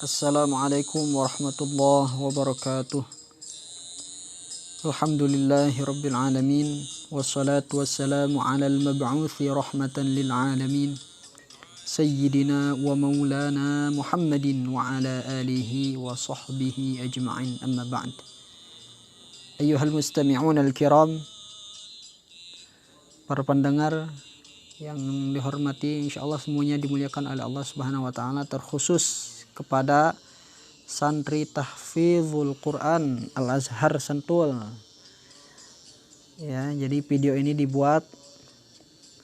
Assalamualaikum warahmatullahi wabarakatuh. Alhamdulillahi rabbil alamin. Wassalatu wassalamu ala al-mab'uthi rahmatan lil alamin. Sayyidina wa maulana Muhammadin wa ala alihi wa sahbihi ajma'in, amma ba'd. Ayyuhal mustami'un al-kiram, para pendengar yang dihormati, insyaallah semuanya dimuliakan oleh Allah Subhanahu wa taala, terkhusus kepada santri tahfizul Quran Al-Azhar Sentul. Ya, jadi video ini dibuat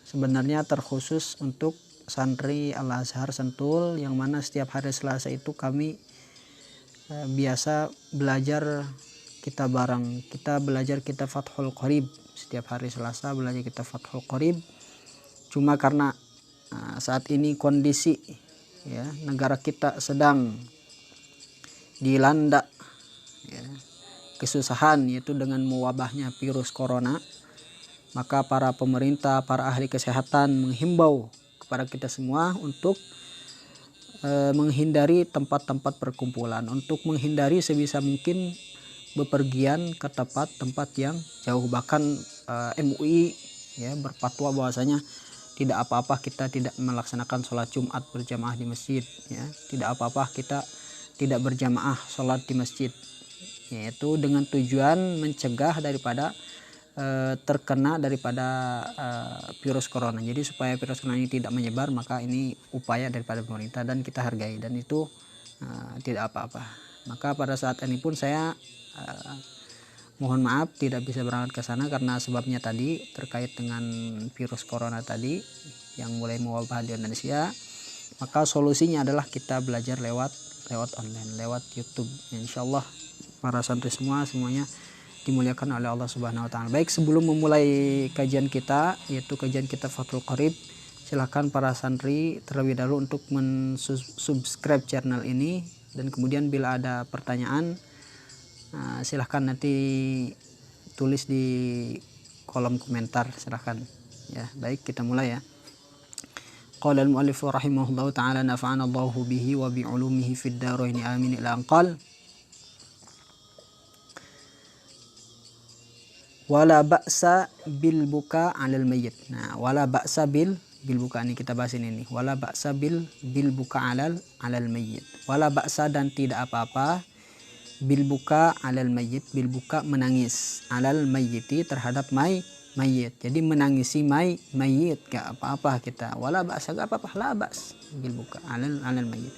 sebenarnya terkhusus untuk santri Al-Azhar Sentul, yang mana setiap hari Selasa itu kami biasa belajar kitab bareng. Kita belajar kitab Fathul Qorib. Setiap hari Selasa belajar kitab Fathul Qorib. Cuma karena saat ini kondisi negara kita sedang dilanda kesusahan, yaitu dengan mewabahnya virus corona, maka para pemerintah, para ahli kesehatan menghimbau kepada kita semua untuk menghindari tempat-tempat perkumpulan, untuk menghindari sebisa mungkin bepergian ke tempat-tempat yang jauh. Bahkan MUI berfatwa bahwasanya tidak apa-apa kita tidak melaksanakan sholat Jumat berjamaah di masjid, tidak apa-apa kita tidak berjamaah sholat di masjid, yaitu dengan tujuan mencegah daripada terkena daripada virus corona. Jadi supaya virus corona ini tidak menyebar, maka ini upaya daripada pemerintah dan kita hargai, dan itu tidak apa-apa. Maka pada saat ini pun saya mohon maaf tidak bisa berangkat ke sana karena sebabnya tadi terkait dengan virus corona tadi yang mulai mewabah di Indonesia. Maka solusinya adalah kita belajar lewat online, lewat YouTube. Insyaallah para santri semuanya dimuliakan oleh Allah Subhanahu wa taala. Baik, sebelum memulai kajian kita, yaitu kajian kitab Fathul Qorib, silahkan para santri terlebih dahulu untuk subscribe channel ini, dan kemudian bila ada pertanyaan silahkan nanti tulis di kolom komentar, silahkan ya. Baik, kita mulai ya. Qala al-muallif rahimahullahu ta'ala, nafa'ana Allahu bihi wa bi ulumihi fid dharain amin, ila anqal wala ba'sa bil buka 'alal mayyit. Nah, wala ba'sa bil buka ini kita bahas ini. Wala ba'sa bil buka 'alal mayyit. Wala ba'sa, dan tidak apa-apa, bil buka 'alal mayyit, bil buka menangis, 'alal mayyiti terhadap mayit. Jadi menangisi mayit gak apa-apa kita. Wala ba'sa, gak apa-apa, la ba's bil buka 'alal mayyit.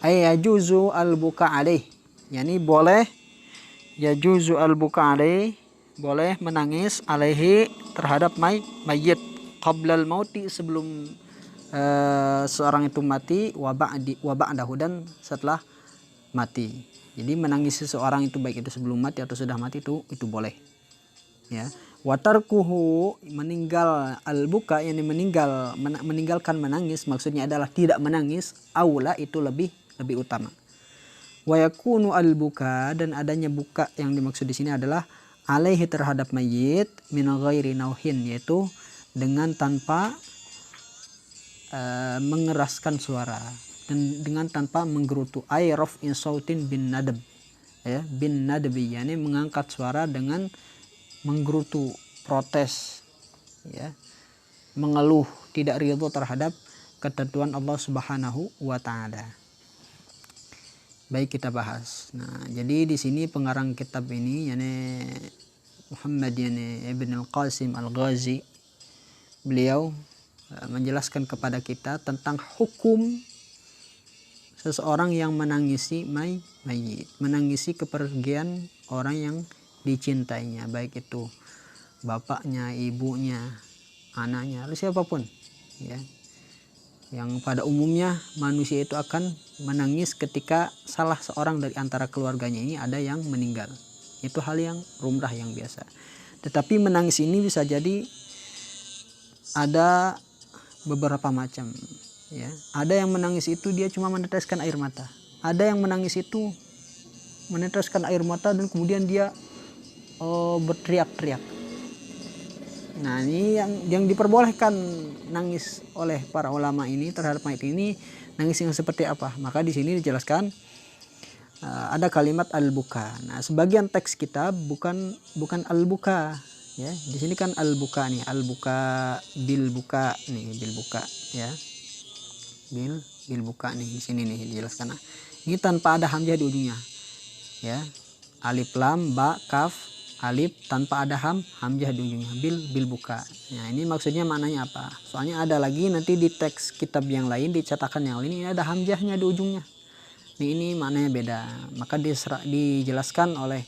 Ay yajuzu al buka alaih, yani boleh, yajuzu al buka alaih, boleh menangis, alaihi terhadap mayit, qablal mauti, sebelum seorang itu mati, wa ba'dahu, dan setelah mati. Jadi menangis seseorang itu baik itu sebelum mati atau sudah mati itu boleh ya. Watarkuhu, meninggal al-buka, yani meninggalkan menangis, maksudnya adalah tidak menangis, aula, itu lebih utama. Wa yakunu al-buka, dan adanya buka yang dimaksud di sini adalah alaihi terhadap mayit, min ghairi nauhin, yaitu dengan tanpa mengeraskan suara dan dengan tanpa menggerutu. Ayraf insautin bin nadab, ya, bin nadabi, yani mengangkat suara dengan menggerutu, protes, ya, mengeluh, tidak ridho terhadap ketentuan Allah Subhanahu wa taala. Baik, kita bahas. Nah, jadi di sini pengarang kitab ini, yani Muhammad Ibn Al-Qasim Al-Ghazi, beliau menjelaskan kepada kita tentang hukum seseorang yang menangisi mayit, menangisi kepergian orang yang dicintainya, baik itu bapaknya, ibunya, anaknya, atau siapapun ya. Yang pada umumnya manusia itu akan menangis ketika salah seorang dari antara keluarganya ini ada yang meninggal. Itu hal yang lumrah, yang biasa. Tetapi menangis ini bisa jadi ada beberapa macam ya. Ada yang menangis itu dia cuma meneteskan air mata. Ada yang menangis itu meneteskan air mata dan kemudian dia berteriak-teriak. Nah, ini yang diperbolehkan nangis oleh para ulama ini terhadap mayit ini, nangis yang seperti apa? Maka di sini dijelaskan, ada kalimat al-buka. Nah, sebagian teks kita bukan al-buka ya. Di sini kan al-buka nih, al-buka bil buka nih, bil buka ya. Bil buka nih di sini nih dijelaskan. Nah, ini tanpa ada hamzah di ujungnya. Ya. Alif lam ba kaf alif tanpa ada hamzah di ujungnya, bil buka. Nah, ini maksudnya maknanya apa? Soalnya ada lagi nanti di teks kitab yang lain, di cetakan yang lain ini ada hamzahnya di ujungnya. Ini maknanya beda, maka dijelaskan oleh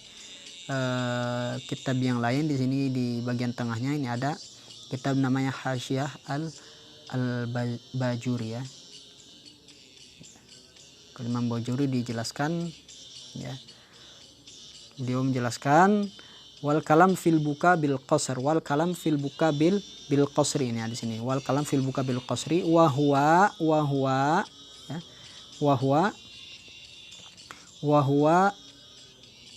kitab yang lain. Di sini di bagian tengahnya ini ada kitab namanya Hasyiah al-Bajuri ya. Imam Bajuri dijelaskan ya. Beliau menjelaskan wal kalam fil buka bil qasr, wal kalam fil buka bil qasri. Ini di sini wal kalam fil buka bil qasri wa huwa ya, wa huwa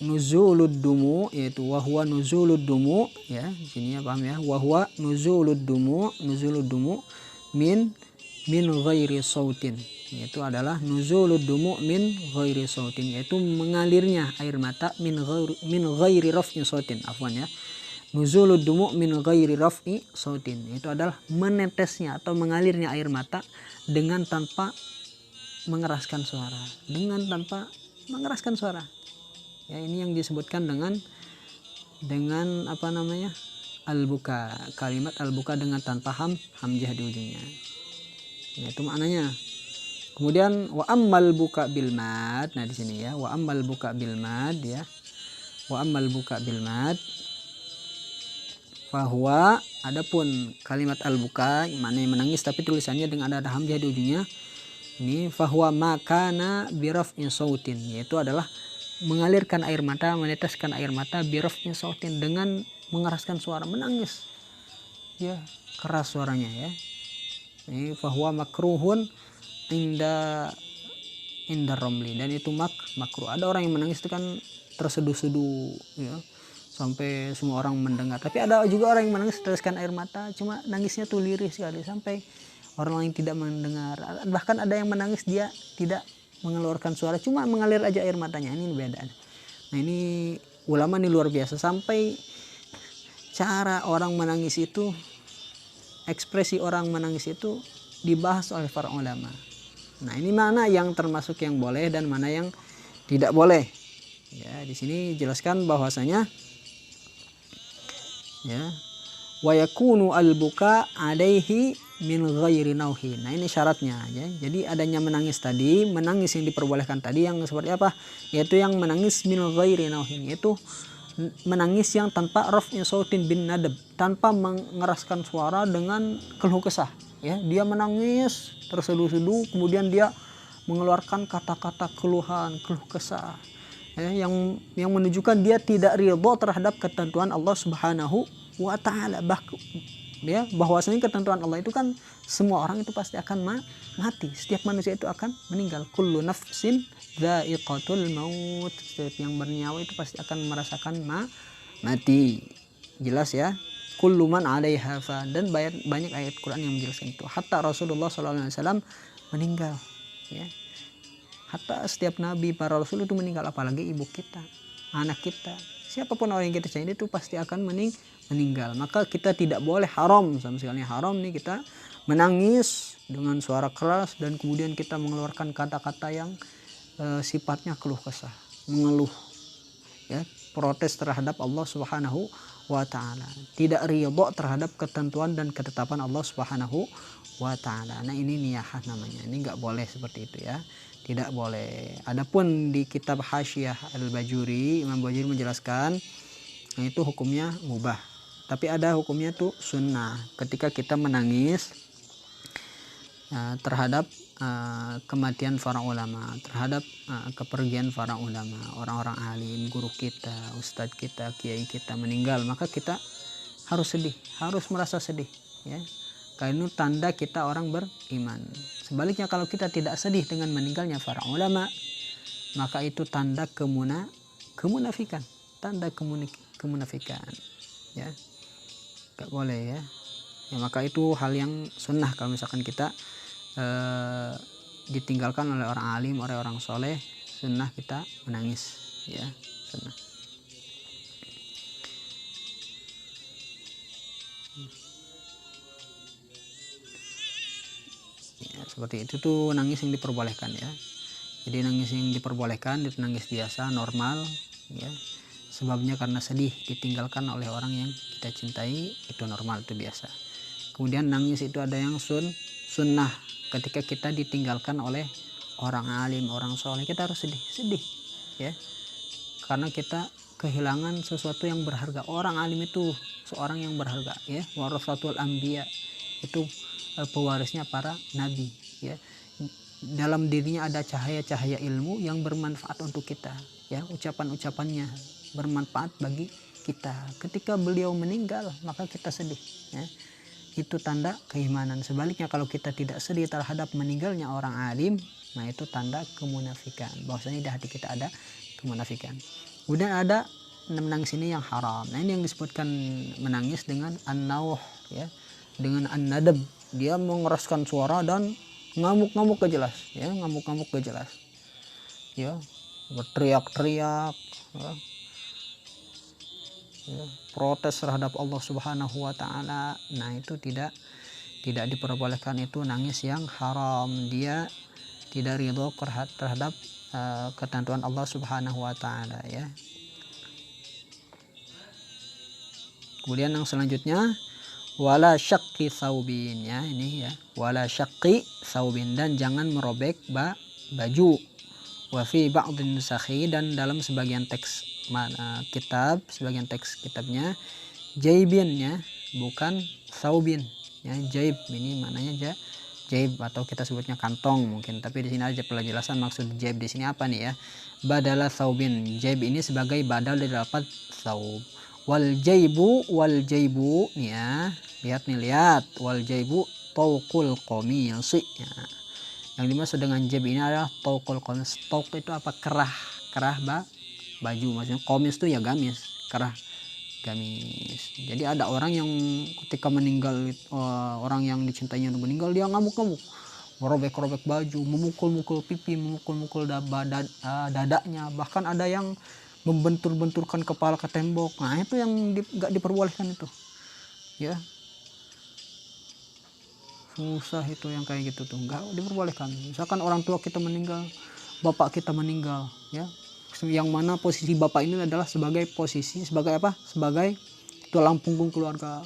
nuzulud dumu, yaitu wa huwa nuzulud dumu ya. Di sini ya, paham ya, wa huwa nuzulud dumu min ghairi sautin, yaitu adalah nuzulud dumu min ghairi sautin, yaitu mengalirnya air mata min ghairi raf'i sautin, afwan ya. Nuzulud dumu min ghairi raf'i sautin, itu adalah menetesnya atau mengalirnya air mata dengan tanpa mengeraskan suara, ya. Ini yang disebutkan dengan apa namanya, al-buka, kalimat al-buka dengan tanpa hamzah di ujungnya, ya, itu maknanya. Kemudian wa ammal buka bil mad, nah di sini ya, wa ammal buka bil mad ya, wa ammal buka bil mad bahwa adapun kalimat al-buka maknanya menangis tapi tulisannya dengan ada hamzah di ujungnya. Ini fahuwa makana biraf'in sautin, yaitu adalah mengalirkan air mata, meneteskan air mata biraf'in sautin, dengan mengeraskan suara, menangis ya, keras suaranya ya. Ini fahuwa makruhun inda romli, dan itu makruh. Ada orang yang menangis itu kan terseduh-seduh ya, sampai semua orang mendengar. Tapi ada juga orang yang menangis teteskan air mata, cuma nangisnya tuh lirih sekali sampai orang lain tidak mendengar. Bahkan ada yang menangis dia tidak mengeluarkan suara, cuma mengalir aja air matanya. Ini beda. Nah, ini ulama ini luar biasa, sampai cara orang menangis itu, ekspresi orang menangis itu dibahas oleh para ulama. Nah, ini mana yang termasuk yang boleh dan mana yang tidak boleh. Ya, di sini jelaskan bahwasanya ya, wa yakunu al-buka alaihi min ghairi nauhi. Nah, ini syaratnya ya. Jadi adanya menangis tadi, menangis yang diperbolehkan tadi yang seperti apa? Yaitu yang menangis min ghairi nauhin, yaitu menangis yang tanpa raf'i sautin bin nadab, tanpa mengeraskan suara dengan keluh kesah ya. Dia menangis terseduh-seduh, kemudian dia mengeluarkan kata-kata keluhan, keluh kesah ya, yang menunjukkan dia tidak ridha terhadap ketentuan Allah Subhanahu wa taala. Ya, bahwasanya ketentuan Allah itu kan semua orang itu pasti akan mati. Setiap manusia itu akan meninggal. Kullu nafsin dha'iqatul maut. Setiap yang bernyawa itu pasti akan merasakan mati. Jelas ya. Kullu man 'alaiha fan, dan banyak ayat Quran yang menjelaskan itu. Hatta Rasulullah SAW meninggal ya. Hatta setiap nabi, para rasul itu meninggal, apalagi ibu kita, anak kita. Siapapun orang yang kita cintai itu pasti akan meninggal. Maka kita tidak boleh, haram sama sekali, haram nih kita menangis dengan suara keras dan kemudian kita mengeluarkan kata-kata yang sifatnya keluh kesah, mengeluh ya, protes terhadap Allah Subhanahu wa taala, tidak ridha terhadap ketentuan dan ketetapan Allah Subhanahu wa taala. Nah, ini niyahah namanya. Ini enggak boleh seperti itu ya. Tidak boleh. Adapun di kitab Hasyiah al-Bajuri, Imam Bajuri menjelaskan itu hukumnya mubah. Tapi ada hukumnya tuh sunnah. Ketika kita menangis terhadap kematian para ulama, terhadap kepergian para ulama, orang-orang alim, guru kita, ustadz kita, kiai kita meninggal, maka kita harus sedih, harus merasa sedih ya. Karena itu tanda kita orang beriman. Sebaliknya kalau kita tidak sedih dengan meninggalnya para ulama, maka itu tanda kemunafikan, tanda kemunafikan ya. Gak boleh ya. Ya, maka itu hal yang sunnah kalau misalkan kita ditinggalkan oleh orang alim, oleh orang soleh, sunnah kita menangis, ya, sunnah. Ya, seperti itu tuh nangis yang diperbolehkan, ya. Jadi nangis yang diperbolehkan itu nangis biasa, normal, ya. Sebabnya karena sedih ditinggalkan oleh orang yang kita cintai, itu normal, itu biasa. Kemudian nangis itu ada yang sunnah, ketika kita ditinggalkan oleh orang alim, orang soleh, kita harus sedih, ya, karena kita kehilangan sesuatu yang berharga. Orang alim itu seorang yang berharga, ya, warasatul anbiya, itu pewarisnya para nabi, ya. Dalam dirinya ada cahaya-cahaya ilmu yang bermanfaat untuk kita, ya, ucapan-ucapannya bermanfaat bagi kita. Ketika beliau meninggal, maka kita sedih, ya. Itu tanda keimanan. Sebaliknya kalau kita tidak sedih terhadap meninggalnya orang alim, nah itu tanda kemunafikan, bahwasanya di hati kita ada kemunafikan. Kemudian ada menangis ini yang haram. Nah ini yang disebutkan menangis dengan an-nauh, ya, dengan an-nadab. Dia mengeraskan suara dan ngamuk-ngamuk gak jelas, ya, ngamuk-ngamuk gak jelas, ya, berteriak-teriak, ya, ya, protes terhadap Allah Subhanahu wa taala. Nah itu tidak diperbolehkan, itu nangis yang haram. Dia tidak ridho terhadap ketentuan Allah Subhanahu wa taala, ya. Kemudian yang selanjutnya wala syaqqi saubin, ya, ini, ya, wala syaqqi saubin, dan jangan merobek baju. Wa fi ba'dhin nusakhi, dan dalam sebagian teks kitab, sebagian teks kitabnya jaibin, ya, bukan saubin, ya. Jaib ini maknanya jaib, atau kita sebutnya kantong mungkin, tapi di sini ada penjelasan maksud jaib di sini apa nih, ya. Badala saubin, jaib ini sebagai badal dari lafaz saub. Wal jaibu nih, ya, lihat wal jaibu tauqul qamisi, ya. Yang dimaksud dengan jaib ini adalah tauqul qamis. Tauq itu apa? Kerah baju, maksudnya qamis itu ya gamis, kerah gamis. Jadi ada orang yang ketika meninggal, orang yang dicintainya meninggal, dia ngamuk-ngamuk, merobek-robek baju, memukul-mukul pipi, memukul-mukul dadanya, bahkan ada yang membentur-benturkan kepala ke tembok. Nah itu yang gak diperbolehkan itu, ya. Susah itu yang kayak gitu tuh, nggak diperbolehkan. Misalkan orang tua kita meninggal, bapak kita meninggal, ya, yang mana posisi bapak ini adalah sebagai apa? Sebagai tulang punggung keluarga.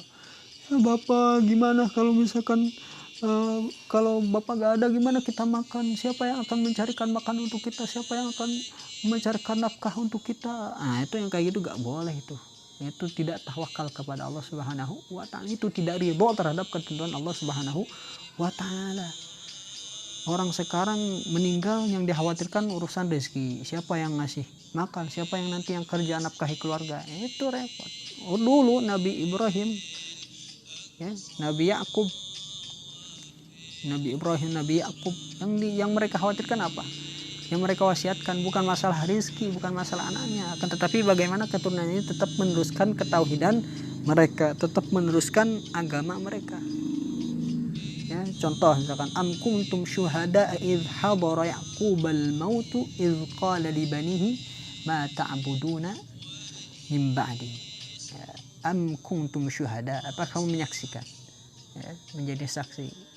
Ya, bapak gimana kalau misalkan kalau bapak gak ada, gimana kita makan? Siapa yang akan mencarikan makan untuk kita? Siapa yang akan mencarikan nafkah untuk kita? Nah itu yang kayak gitu gak boleh itu tidak tawakal kepada Allah Subhanahu wa taala, itu tidak ridho terhadap ketentuan Allah Subhanahu wa taala. Orang sekarang meninggal yang dikhawatirkan urusan rezeki, siapa yang ngasih makan, siapa yang nanti yang kerja nafkahi keluarga, itu repot. Dulu Nabi Ibrahim, ya, Nabi Ibrahim, Nabi Yakub, yang mereka khawatirkan apa? Yang mereka wasiatkan bukan masalah rezeki, bukan masalah anaknya, akan tetapi bagaimana keturunannya ini tetap meneruskan ketauhidan mereka, tetap meneruskan agama mereka. Ya, contoh misalkan am kuntum syuhada idh hadara yaqubal mautu idh qala li banihi ma ta'buduna min ba'di. Ya, am kuntum syuhada, apa kamu menyaksikan, ya, menjadi saksi.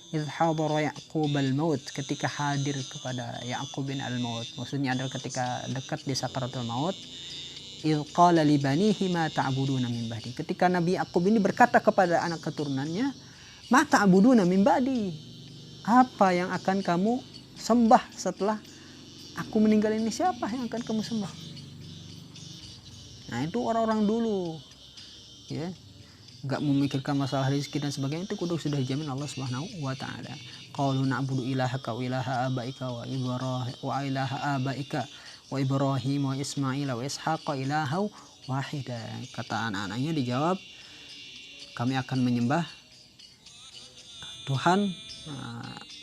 Idh hadara yaqubal maut, ketika hadir kepada Yaqub bin al-maut, maksudnya adalah ketika dekat di sakaratul maut. Idh qala li banihi ma ta'buduna min ba'di, ketika Nabi Yaqub ini berkata kepada anak keturunannya, ma ta'buduna min ba'di, apa yang akan kamu sembah setelah aku meninggal ini? Siapa yang akan kamu sembah? Nah itu orang-orang dulu, ya, gak memikirkan masalah rezeki dan sebagainya, itu kudu sudah dijamin Allah Subhanahu wa taala. Qalu na'budu ilahaka wa ilaha abaika wa ilaha abaika wa Ibrahim wa Ismail wa Ishaqa ilaha wahida. Kata anak-anaknya dijawab, kami akan menyembah Tuhan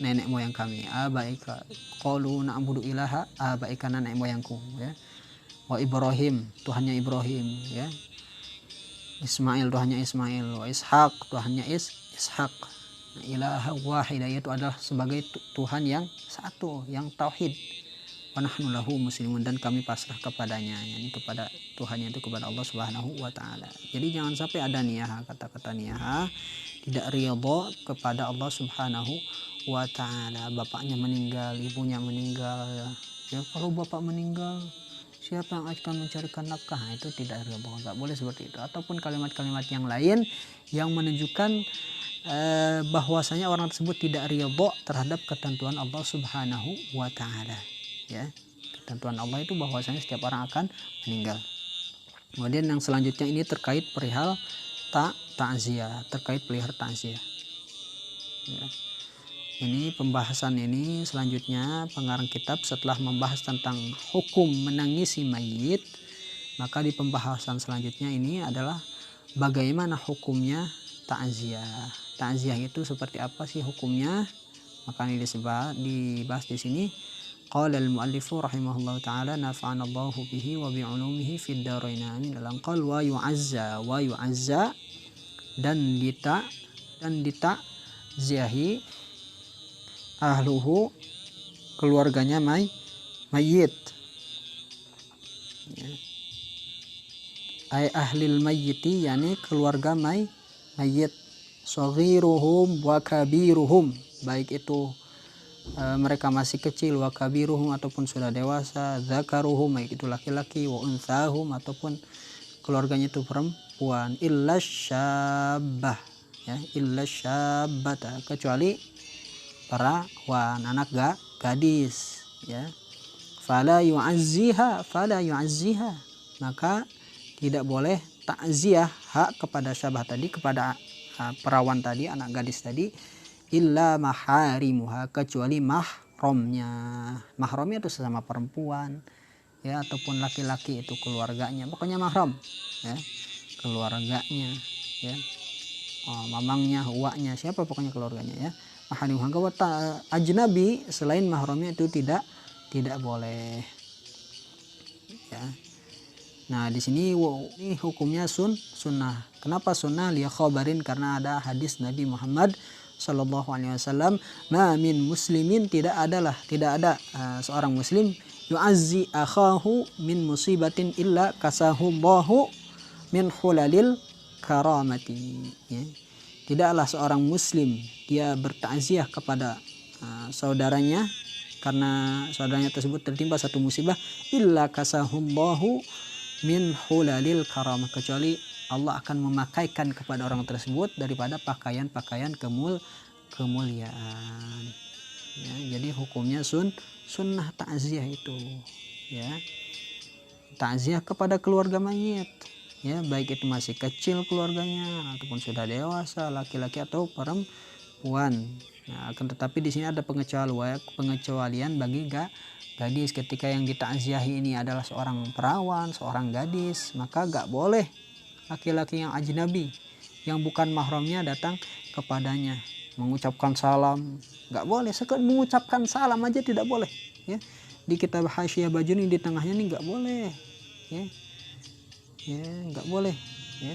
nenek moyang kami. Abaika, qalu na'budu ilaha abaika, nenek moyangku, ya. Wa Ibrahim, Tuhannya Ibrahim, ya. Ismail, Tuhannya Ismail. Wa Ishaq, Tuhannya Ishaq. Ilaha wahidah, itu adalah sebagai Tuhan yang satu, yang tauhid. wa nahnu lahu muslimun, dan kami pasrah kepadanya, yakni kepada Tuhan, itu kepada Allah Subhanahu wa taala. Jadi jangan sampai ada niyah, kata-kata niyah, tidak ridha kepada Allah Subhanahu wa taala. Bapaknya meninggal, ibunya meninggal, ya kalau bapak meninggal siapa yang akan mencarikan nafkah? Nah, itu tidak ridha, nggak boleh seperti itu. Ataupun kalimat-kalimat yang lain yang menunjukkan bahwasanya orang tersebut tidak ridha terhadap ketentuan Allah Subhanahu wa taala. Ya, ketentuan Allah itu bahwasanya setiap orang akan meninggal. Kemudian yang selanjutnya ini terkait perihal takziah, terkait pelihara takziah. Ya. Ini pembahasan ini selanjutnya pengarang kitab setelah membahas tentang hukum menangisi mayit, maka di pembahasan selanjutnya ini adalah bagaimana hukumnya takziah. Takziah itu seperti apa sih hukumnya? Maka ini dibahas di sini. Qala al-muallifu rahimahullahu ta'ala nafa'ana Allahu bihi wa bi'ulumihi fid dharain amin. Dalam qal wa yu'azza dan ditakziahi ahluhu keluarganya mayit. Ya. Ay ahlil mayyiti, yakni keluarga mayit, saghiruhum wa kabiruhum, baik itu mereka masih kecil, wa kabiruhum ataupun sudah dewasa, zakaruhum baik itu laki-laki, wa unthahum ataupun keluarganya itu perempuan, illa syabbah, ya, illa syabbata, kecuali perawan, anak gadis, ya. Fala yu'azziha, maka tidak boleh takziah hak kepada syabah tadi, kepada perawan tadi, anak gadis tadi, illa maharimuha, kecuali mahramnya. Mahramnya itu sesama perempuan, ya, ataupun laki-laki itu keluarganya, pokoknya mahram, ya, keluarganya, ya, mamangnya, uaknya, siapa pokoknya keluarganya, ya. Maharimuha, ajnabi selain mahramnya itu tidak boleh, ya. Nah di sini ini hukumnya sunnah. Kenapa sunnah? Liya khabarin, karena ada hadis Nabi Muhammad Sallallahu Alaihi Wasallam, ma min muslimin, tidak ada seorang muslim yu'azzi akhahu min musibatin illa kasahu Allahu min hulalil karamati. Ya. Tidaklah seorang muslim dia bertakziah kepada saudaranya karena saudaranya tersebut tertimpa satu musibah, illa kasahu Allahu min hulalil karamah, kecuali Allah akan memakaikan kepada orang tersebut daripada pakaian-pakaian kemuliaan. Ya, jadi hukumnya sunnah takziah itu, ya, takziah kepada keluarga mayit, ya, baik itu masih kecil keluarganya ataupun sudah dewasa, laki-laki atau perempuan. Nah, akan tetapi di sini ada pengecualian bagi gadis. Ketika yang ditakziahi ini adalah seorang perawan, seorang gadis, maka gak boleh laki-laki yang ajnabi, yang bukan mahramnya datang kepadanya mengucapkan salam, gak boleh. Sekali mengucapkan salam aja tidak boleh, ya. Di kitab Hasyiah Bajuni di tengahnya ini gak boleh, ya, gak boleh, ya.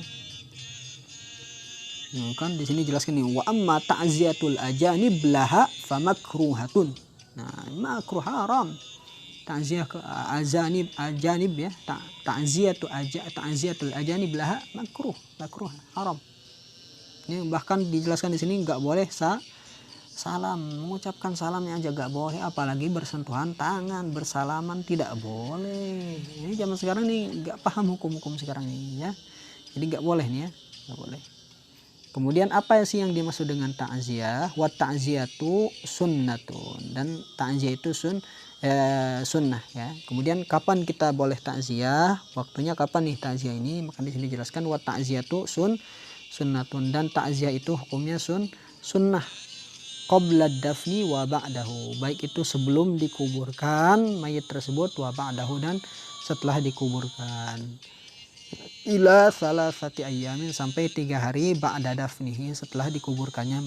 Nah, kan di sini jelaskan nih, wa amma ta'ziyatul ajanib laha famakruhatun. Nah, makruh, haram. Takziah ke ajanib, ya, ta'ziyatul ajanib laha makruh, haram. Ini bahkan dijelaskan di sini nggak boleh salam, mengucapkan salamnya aja nggak boleh, apalagi bersentuhan tangan, bersalaman tidak boleh. Ini zaman sekarang nih nggak paham hukum-hukum sekarang ini, ya. Jadi nggak boleh nih, ya, nggak boleh. Kemudian apa sih yang dimaksud dengan takziah? Wa ta'ziyatu sunnatun, dan takziah itu sunnah, ya. Kemudian kapan kita boleh takziah? Waktunya kapan nih takziah ini? Maka di sini dijelaskan wa ta'ziyatu sunnatun, dan takziah itu hukumnya sunnah qabla dafni wa ba'dahu, baik itu sebelum dikuburkan mayit tersebut, wa ba'dahu, dan setelah dikuburkan, ila salasati ayyamin, sampai 3 hari ba'da dafnihi, setelah dikuburkannya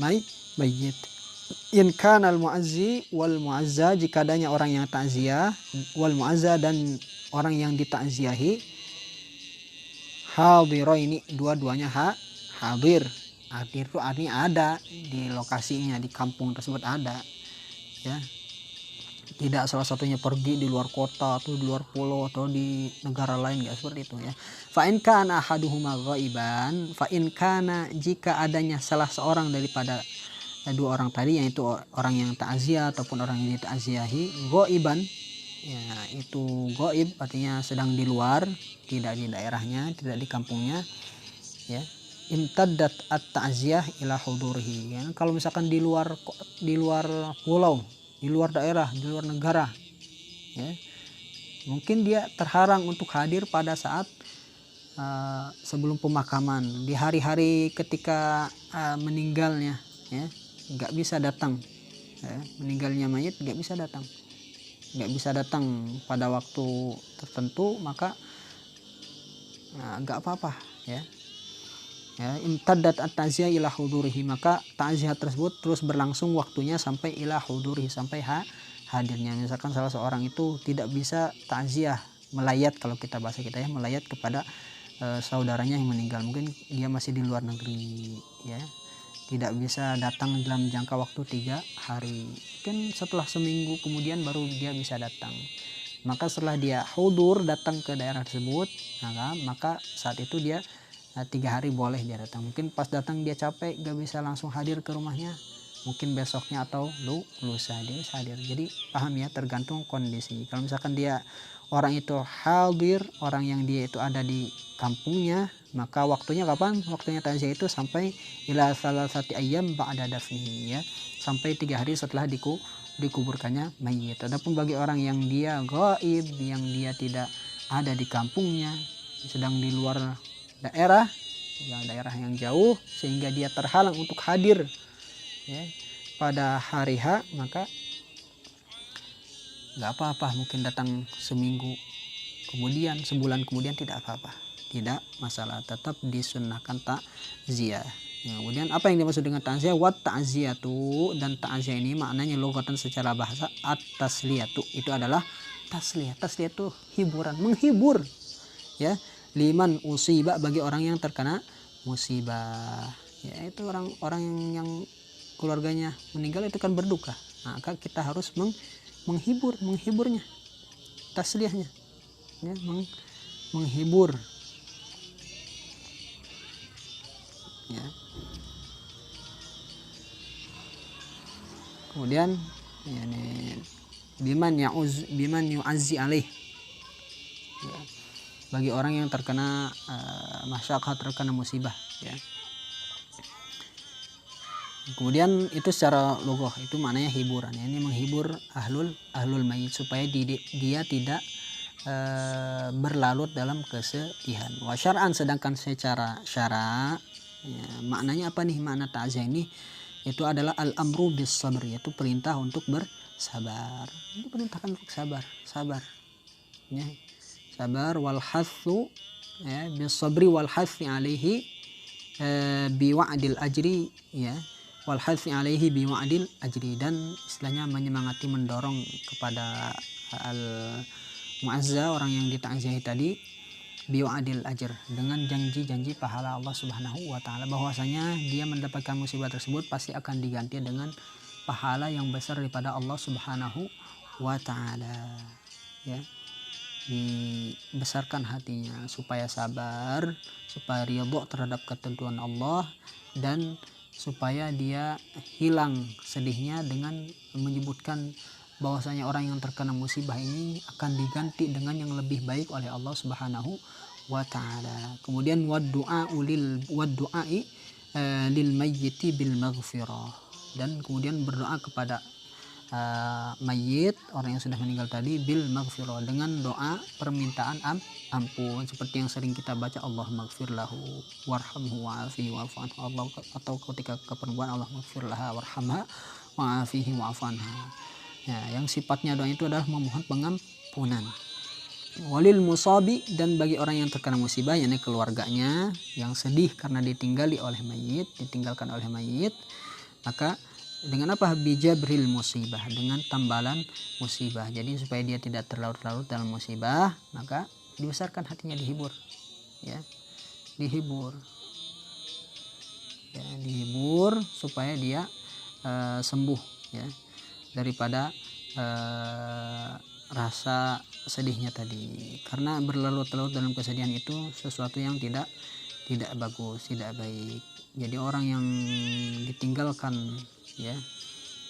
mayit. In kana al mu'azzi wal mu'azza, jika adanya orang yang takziah, wal mu'azza, dan orang yang ditakziahi, hadiraini, dua-duanya hadir. Hadir itu artinya ada di lokasinya, di kampung tersebut ada, ya. tidak salah satunya pergi di luar kota atau di luar pulau atau di negara lain, nggak seperti itu ya. Fa in kana ahaduhuma ghaiban, fa in kana, jika adanya salah seorang daripada dua orang tadi, yaitu orang yang takziah ataupun orang yang ditakziahi, ghaiban ya, itu ghaib artinya sedang di luar, tidak di daerahnya, tidak di kampungnya ya. Imtaddat at-ta'ziyah ila hudurihi ya. Kalau misalkan di luar pulau, di luar daerah, di luar negara ya, mungkin dia terhalang untuk hadir pada saat sebelum pemakaman, di hari-hari ketika meninggalnya ya, nggak bisa datang ya, meninggalnya mayit nggak bisa datang pada waktu tertentu, maka nggak apa-apa ya. Imtaddat at-ta'ziyah ila hudurihi, maka ta'ziyah tersebut terus berlangsung waktunya sampai ila hudurihi, sampai hadirnya. Misalkan salah seorang itu tidak bisa ta'ziyah, melayat, kalau kita bahasa kita ya, melayat kepada saudaranya yang meninggal, mungkin dia masih di luar negeri ya, tidak bisa datang dalam jangka waktu 3 hari, mungkin setelah seminggu kemudian baru dia bisa datang. Maka setelah dia hudur, datang ke daerah tersebut, maka saat itu dia 3 hari boleh dia datang. Mungkin pas datang dia capek, gak bisa langsung hadir ke rumahnya, mungkin besoknya atau lusa dia bisa hadir. Jadi paham ya, tergantung kondisi. Kalau misalkan dia orang itu hadir, orang yang dia itu ada di kampungnya, maka waktunya kapan? Waktunya takziah itu sampai ila salasati ayyam ba'da dafnihi ya, sampai 3 hari setelah dikuburkannya mayit. Adapun bagi orang yang dia gaib, yang dia tidak ada di kampungnya, sedang di luar daerah yang jauh, sehingga dia terhalang untuk hadir ya pada hari H, maka nggak apa-apa, mungkin datang seminggu kemudian, sebulan kemudian, tidak apa-apa, tidak masalah, tetap disunnahkan takziah. Kemudian apa yang dimaksud dengan takziah? Wat ta'ziyatu, dan takziah ini maknanya logatan secara bahasa at-tasliyatu, itu adalah tasliyah. Tasliyah itu hiburan, menghibur ya, liman usiba, bagi orang yang terkena musibah ya, itu orang yang keluarganya meninggal itu kan berduka, maka kita harus menghiburnya, tasliyahnya ya, menghibur ya. Kemudian yani biman yu'azzi alaih ya, bagi orang yang terkena masyarakat, terkena musibah ya. Kemudian itu secara logoh itu maknanya hiburan ya, ini menghibur ahlul mayit supaya dia tidak berlarut dalam kesedihan. Wa syar'an, sedangkan secara syara ya, maknanya apa nih? Makna ta'ziyah ini itu adalah al-amru bis sabr, yaitu perintah untuk bersabar. Ini perintahkan untuk sabar ya, sabar, wal hatsu ya bis sabri wal hatsi alaihi bi wa'dil ajri ya, wal hatsi alaihi bi wa'dil ajri, dan istilahnya menyemangati, mendorong kepada al mu'azza, orang yang ditakziahi tadi, biwa'dil ajr, dengan janji pahala Allah Subhanahu wa taala, bahwasanya dia mendapatkan musibah tersebut pasti akan diganti dengan pahala yang besar daripada Allah Subhanahu wa taala ya. Dibesarkan hatinya supaya sabar, supaya ridho terhadap ketentuan Allah, dan supaya dia hilang sedihnya dengan menyebutkan bahwasanya orang yang terkena musibah ini akan diganti dengan yang lebih baik oleh Allah Subhanahu wa taala. Kemudian waddu'ai lil mayyiti bil maghfirah, dan kemudian berdoa kepada mayit, orang yang sudah meninggal tadi, bil maghfirah, dengan doa permintaan ampun, seperti yang sering kita baca, Allahumma ighfir lahu warhamhu wa'afihi wa'fu anhu, Allah, atau ketika ke perempuan, Allahumma ighfir laha warhamha wa'afihi wa'fu anha ya, yang sifatnya doa itu adalah memohon pengampunan. Walil musabi, dan bagi orang yang terkena musibah, yakni keluarganya yang sedih karena ditinggalkan oleh mayit, maka dengan apa? Bijabril musibah, dengan tambalan musibah. Jadi supaya dia tidak terlarut-larut dalam musibah, maka dibesarkan hatinya, dihibur ya, dihibur supaya dia sembuh ya daripada rasa sedihnya tadi, karena berlarut-larut dalam kesedihan itu sesuatu yang tidak bagus, tidak baik. Jadi orang yang ditinggalkan, ya,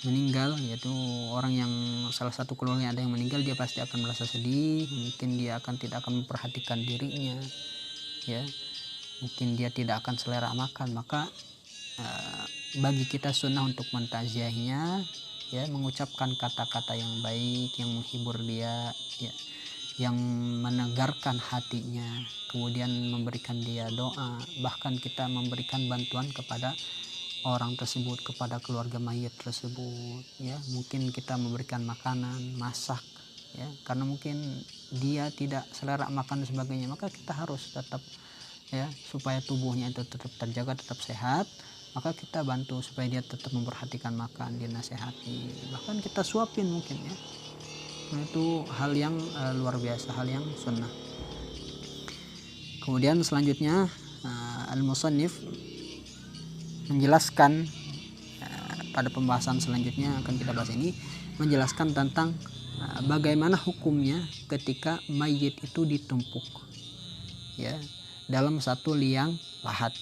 meninggal, yaitu orang yang salah satu keluarga ada yang meninggal, dia pasti akan merasa sedih. Mungkin dia tidak akan memperhatikan dirinya, ya, mungkin dia tidak akan selera makan. Maka bagi kita sunnah untuk mentakziahnya, ya, mengucapkan kata-kata yang baik, yang menghibur dia, ya, yang menegarkan hatinya, kemudian memberikan dia doa, bahkan kita memberikan bantuan kepada orang tersebut, kepada keluarga mayit tersebut, ya, mungkin kita memberikan makanan, masak, ya, karena mungkin dia tidak selera makan dan sebagainya, maka kita harus tetap, ya, supaya tubuhnya itu tetap terjaga, tetap sehat, maka kita bantu supaya dia tetap memperhatikan makan, dinasehati, bahkan kita suapin mungkin, ya. Nah, itu hal yang luar biasa, hal yang sunnah. Kemudian selanjutnya al-musannif menjelaskan, pada pembahasan selanjutnya akan kita bahas ini, menjelaskan tentang bagaimana hukumnya ketika mayit itu ditumpuk, ya, dalam satu liang lahat,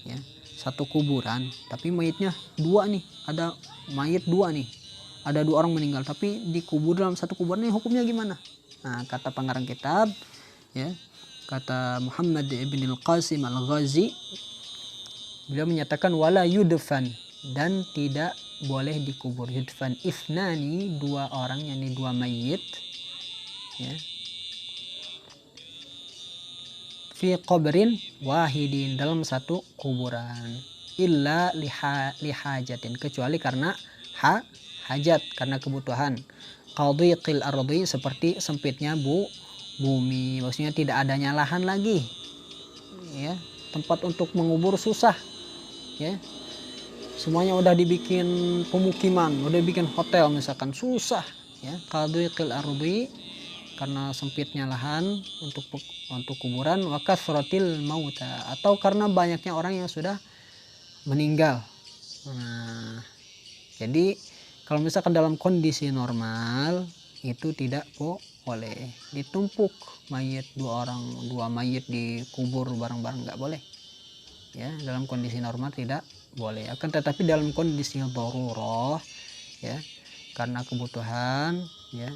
ya, satu kuburan, tapi mayitnya dua nih, ada mayit dua nih, ada dua orang meninggal tapi dikubur dalam satu kuburan, ini hukumnya gimana? Nah, kata pengarang kitab, ya, kata Muhammad ibn al-Qasim al-Ghazi, beliau menyatakan wala yudfan, dan tidak boleh dikubur. Yudfan ifnani, dua orang, yakni dua mayit, ya, fi qabrin wahidin, dalam satu kuburan, illa lihajatin, kecuali karena hajat, karena kebutuhan, qadhiqil ardi, seperti sempitnya bumi, maksudnya tidak adanya lahan lagi, ya, tempat untuk mengubur susah, ya, semuanya udah dibikin pemukiman, udah dibikin hotel misalkan, susah, ya, qadhiqil ardi, karena sempitnya lahan untuk kuburan, wa kasratil mauta, atau karena banyaknya orang yang sudah meninggal. Nah, jadi kalau misalkan dalam kondisi normal itu tidak boleh ditumpuk mayit, dua mayit dikubur bareng-bareng, nggak boleh, ya, dalam kondisi normal tidak boleh. Akan tetapi dalam kondisi darurah, ya, karena kebutuhan, ya,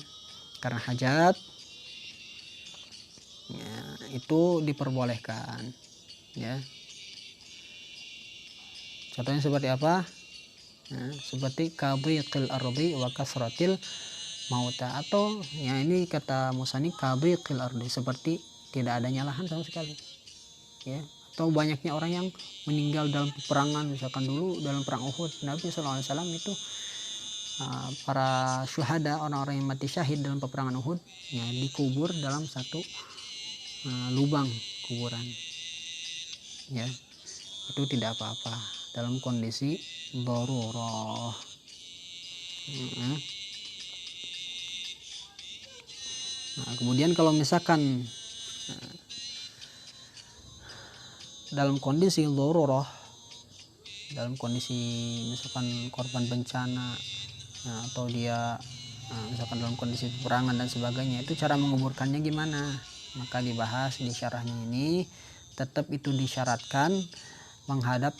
karena hajat, ya, itu diperbolehkan, ya. Contohnya seperti apa? Nah, seperti qadhiqil ardi wa kasratil mauta, atau, ya, ini kata musani qadhiqil ardi, seperti tidak adanya lahan sama sekali, ya, atau banyaknya orang yang meninggal dalam peperangan, misalkan dulu dalam perang Uhud, Nabi SAW itu para syuhada, orang-orang yang mati syahid dalam peperangan Uhud, ya, dikubur dalam satu lubang kuburan, ya, itu tidak apa-apa dalam kondisi darurah. Nah, kemudian kalau misalkan dalam kondisi darurah, dalam kondisi misalkan korban bencana, atau dia misalkan dalam kondisi peperangan dan sebagainya, itu cara menguburkannya gimana? Maka dibahas di syarahnya ini, tetap itu disyaratkan menghadap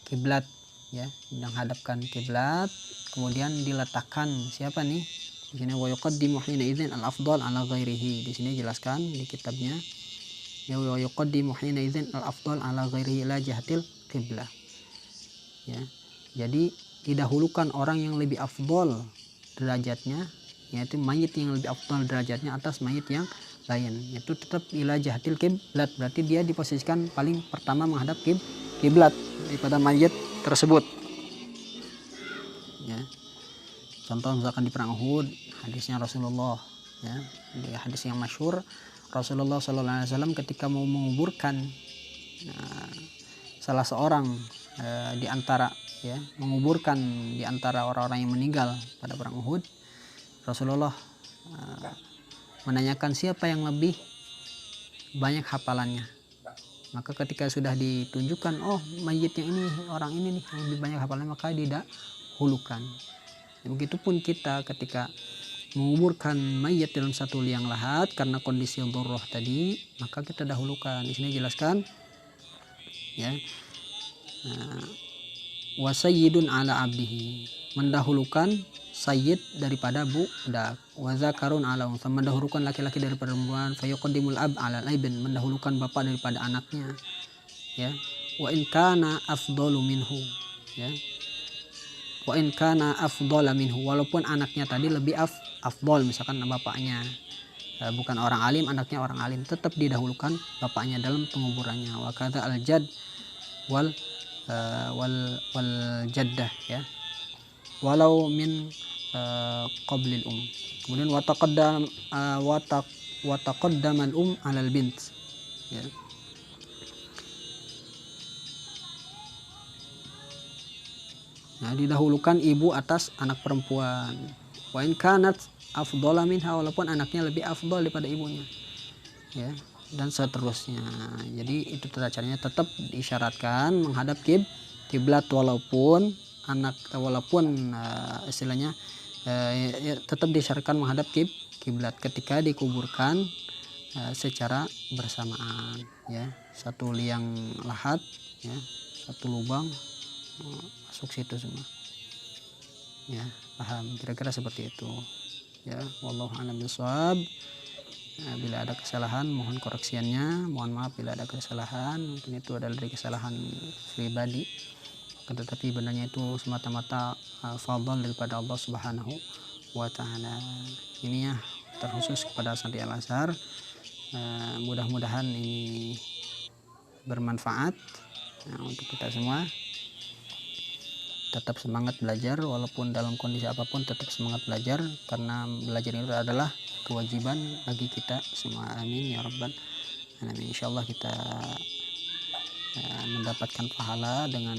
kiblat, ya, menghadapkan kiblat, kemudian diletakkan siapa nih? Di sini wa yuqaddimu hina idzin al-afdal ala ghairihi. Di sini jelaskan di kitabnya, ya, wa yuqaddimu hina idzin al-afdal ala ghairihi ila jihatil qiblah. Ya. Jadi didahulukan orang yang lebih afdal derajatnya, yaitu mayit yang lebih afdal derajatnya atas mayit yang lain, itu tetap ila jihatil qiblat, berarti dia diposisikan paling pertama menghadap kiblat daripada mayit tersebut, ya. Contoh misalkan di perang Uhud, hadisnya Rasulullah, ya, di hadis yang masyhur, Rasulullah SAW ketika mau menguburkan salah seorang di antara, ya, menguburkan di antara orang-orang yang meninggal pada perang Uhud, Rasulullah menanyakan siapa yang lebih banyak hafalannya. Maka ketika sudah ditunjukkan, oh, mayit yang ini, orang ini nih yang lebih banyak hafalannya, maka didahulukan, Begitupun kita ketika menguburkan mayat dalam satu liang lahat karena kondisi dhurrah tadi, maka kita dahulukan. Di sini jelaskan ya, wa sayyidun ala abdihi, mendahulukan sayyid daripada budak, wa zakarun ala unsa, mendahulukan laki-laki daripada perempuan, fayuqaddimul ab ala ibn, mendahulukan bapak daripada anaknya ya, wa in kana afdalu minhu ya, wa in kana afdala minhu, walaupun anaknya tadi lebih afdal, misalkan bapaknya bukan orang alim, anaknya orang alim, tetap didahulukan bapaknya dalam penguburannya. Wa kadza al jad wal jaddah ya, walau min qablil Kemudian wa taqaddama al ala al bint ya. Nah, didahulukan ibu atas anak perempuan. Wa in kanat afdhala minha, walaupun anaknya lebih afdal daripada ibunya ya, dan seterusnya. Jadi itu tata caranya, tetap diisyaratkan menghadap kiblat, walaupun istilahnya tetap disyaratkan menghadap kiblat ketika dikuburkan secara bersamaan ya, satu liang lahat ya, satu lubang masuk situ semua ya, paham kira-kira seperti itu ya. Wallahu a'lam bishawab. Bila ada kesalahan mohon koreksiannya, mohon maaf bila ada kesalahan, mungkin itu adalah dari kesalahan pribadi, tetapi benarnya itu semata-mata fadhil daripada Allah Subhanahu wa taala. Ini ya terkhusus kepada santri Al-Azhar. Mudah-mudahan ini bermanfaat untuk kita semua. Tetap semangat belajar, walaupun dalam kondisi apapun tetap semangat belajar, karena belajar itu adalah kewajiban bagi kita semua. Amin ya rabbal alamin. Insyaallah kita mendapatkan pahala dengan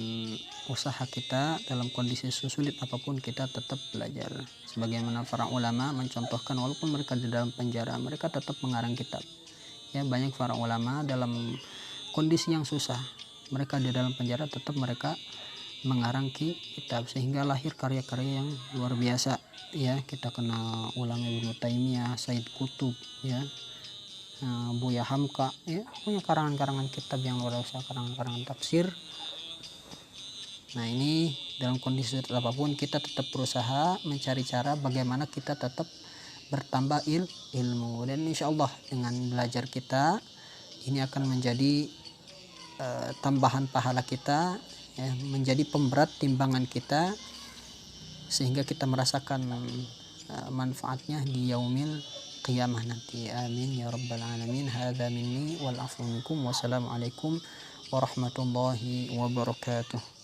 usaha kita, dalam kondisi sulit apapun kita tetap belajar. Sebagaimana para ulama mencontohkan, walaupun mereka di dalam penjara, mereka tetap mengarang kitab ya. Banyak para ulama dalam kondisi yang susah, mereka di dalam penjara tetap mereka mengarang kitab, sehingga lahir karya-karya yang luar biasa ya. Kita kenal ulama Ibnu Taimiyah, Said Qutb ya, Buya Hamka ya, punya karangan-karangan kitab yang luar biasa, karangan-karangan tafsir. Nah, ini dalam kondisi apapun kita tetap berusaha mencari cara bagaimana kita tetap bertambah ilmu, dan insyaallah dengan belajar kita ini akan menjadi tambahan pahala kita ya, menjadi pemberat timbangan kita, sehingga kita merasakan manfaatnya di yaumil qiyamah nanti. Amin ya rabbal alamin. Hadza minni wal afwu minkum. Wassalamualaikum warahmatullahi wabarakatuh.